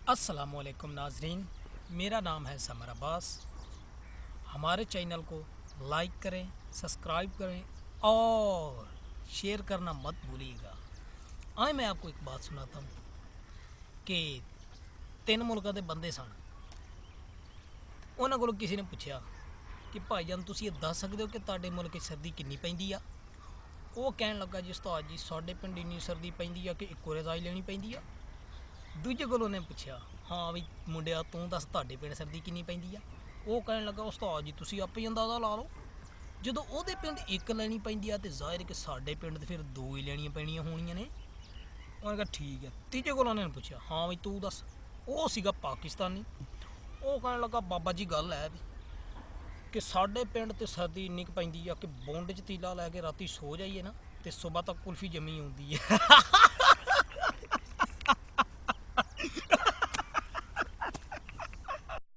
अस्सलामुअलैकुम नाजरीन, मेरा नाम है समर अब्बास। हमारे चैनल को लाइक करें, सब्सक्राइब करें और शेयर करना मत भूलिएगा। आज मैं आपको एक बात सुनाता हूँ कि तीन मुल्कों के बंदे सन। उन्होंने को किसी ने पूछा कि भाईजान तुसी ये दस सकते हो कि ਤੁਹਾਡੇ मुल्क सर्दी किन्नी पैंदी आ। वो कहन लगा जी उस्ताद जी साढ़े पिंड इन्नी सर्दी पैंदी आ कि इक्को रजाई लेनी पैंदी आ। दूजे को उन्हें पूछा हाँ भी मुंडिया तू दस ਤੁਹਾਡੇ ਪਿੰਡ ਸਰਦੀ ਕਿੰਨੀ ਪੈਂਦੀ ਆ। ਉਹ ਕਹਿਣ ਲੱਗਾ ਉਸਤਾਦ ਜੀ ਤੁਸੀਂ ਆਪੇ ਅੰਦਾਜ਼ਾ ਲਾ ਲਓ, ਜਦੋਂ ਉਹਦੇ ਪਿੰਡ ਇੱਕ ਲੈਣੀ ਪੈਂਦੀ ਆ ਤੇ ਜ਼ਾਹਿਰ ਕਿ ਸਾਡੇ ਪਿੰਡ ਤੇ ਫਿਰ ਦੋ ਹੀ ਲੈਣੀਆਂ ਪੈਣੀਆਂ ਹੋਣੀਆਂ ਨੇ। ਉਹਨੇ ਕਿਹਾ ਠੀਕ ਹੈ। ਤੀਜੇ ਕੋਲ ਉਹਨੇ ਪੁੱਛਿਆ ਹਾਂ ਵੀ ਤੂੰ ਦੱਸ। ਉਹ ਸੀਗਾ ਪਾਕਿਸਤਾਨੀ। ਉਹ ਕਹਿਣ ਲੱਗਾ ਬਾਬਾ ਜੀ ਗੱਲ ਹੈ ਵੀ ਕਿ ਸਾਡੇ ਪਿੰਡ ਤੇ ਸਰਦੀ ਇੰਨੀ ਕੁ ਪੈਂਦੀ ਆ ਕਿ ਬੁੰਡ 'ਚ ਤੀਲਾ ਲੈ ਕੇ ਰਾਤੀ ਸੋ ਜਾਈਏ ਨਾ ਤੇ ਸਵੇਰ ਤੱਕ ਕੁਲਫੀ ਜੰਮੀ ਆਉਂਦੀ ਹੈ।